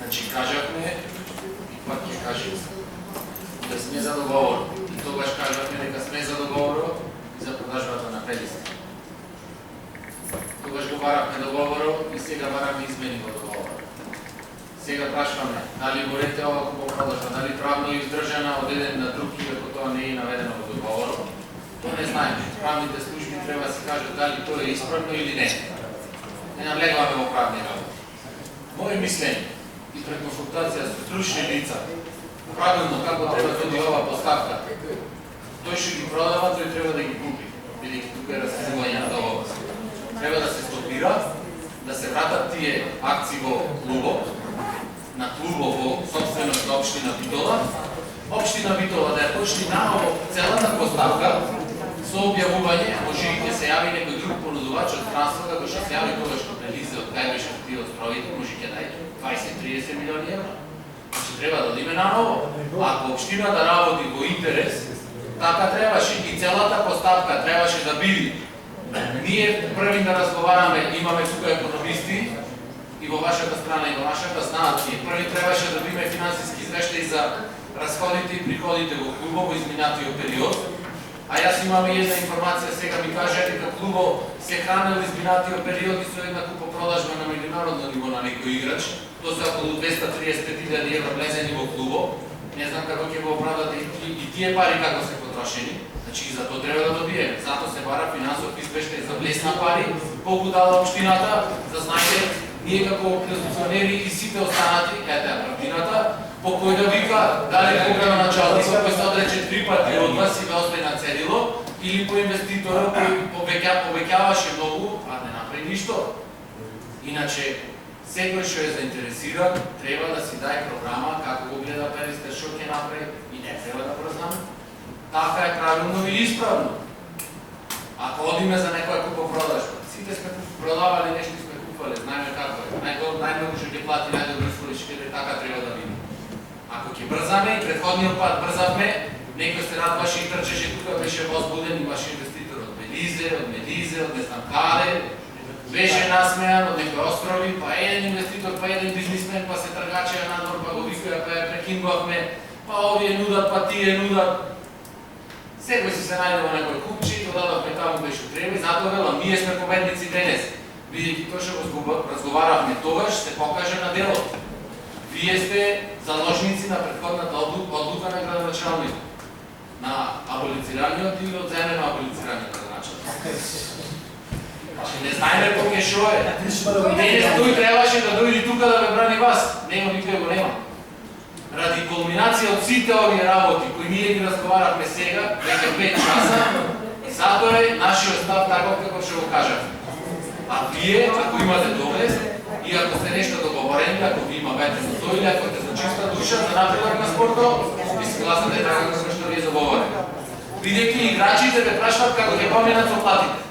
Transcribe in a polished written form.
Значи кажавме, и пак ќе кажем, да сме за договор. И тогаш кажавме дека сме за договор за продажбата на ПДС. Тогаш го баравме договорот и сега бараме измени во договорот. Сега прашваме дали го рете ова купо продажба, дали правно е издржана од еден на друг и ако тоа не е наведено во договорот. Тоа не знаеме. Правните служби треба да се кажат дали тоа е исправно или не. Не навлегваме во правни работи. Моje мислење и пред консултација со стручни лица, правилно како треба да оди ова поставка, тој што ги продава, тој треба да ги купи, бидејќи тука е раскривање на договор. Треба да се стопира, да се вратат тие акции во клубот, на клубот во собственост на општина Битола. Општина Битола да ја почне наново целата поставка со објавување, може и ќе се јави некој друг понудувач од странство, како што се јави тогаш што прелизе од кај беше купил од строите, може ќе дај 20-30 милиони евра. Значи треба да одиме наново. Ако општината работи во интерес, така требаше и целата поставка требаше да биде. Ние први да разговараме, имаме тука економисти и во вашата страна и во нашата знаат, и први требаше да биме финансиски извештаи за расходите и приходите во клубо во изминатиот период. А јас имам и една информација, сега ми каже дека клубо се хранел изминатиот период и со една купопродажба на меѓународно ниво на некој играч. Тоа се околу 235.000 евра влезени во клубо. Не знам како ќе го оправдат и тие пари како се потрошени. Значи и за тоа треба да добиеме. Затоа се бара финансов извештај за влез на пари, колку дала општината, да знаете, ние како опозиционери и сите останати, ете партината, по кој да вика, дали по градоначалникот кој се одрече 3 пати од вас и ве остане на цедило, или по инвеститорот кој повеќаваше многу, а не направи ништо. Иначе, секој што е заинтересиран, треба да си дај програма како го гледа ПДС, што ќе направи и не треба да прознаме. Така е правилно и исправно. Ако одиме за некоја купопродажба, сите сме продавали нешто и сме купувале, знаеме како е. Најмногу што ќе плати најдобро исколичките, така треба да биде. Ако ќе брзаме и предходниот пат брзавме, некој се радваше и трчеше тука, беше возбуден, имаше инвеститор од Белизе, од не знам каде, беше насмејан од некои острови, па еден инвеститор, па еден бизнисмен, па се тргачеа надвор, па го викаја, па ја прекинувавме, па овие нудат, па тие нудат. Секој си се најде во некој купчи, додадовме таму кај што треба и затоа велам, ние сме победници денес. Бидејќи тоа што го разговаравме тогаш, се покаже на делот. Вие сте заложници на предходната одлука на градоначалникот, на аболицираниот или одзене на аболицираниот градоначалник. Не знаеме кој шо е. Денес тој требаше да дојде тука да ве брани вас. Нема, никој го нема. Ради кулминација од сите овие работи кои ние ги разговаравме сега, веќе 5 часа, затоа е нашиот став таков како што го кажавме. А вие, ако имате доказ, и ако сте нешто договорени, ако ви има ветрено тоа или ако сте за чиста душа, за напредок на спортот, ви се гласате така како што ви е заговорено. Бидејќи играчите ве прашаат како ќе поминат со платите.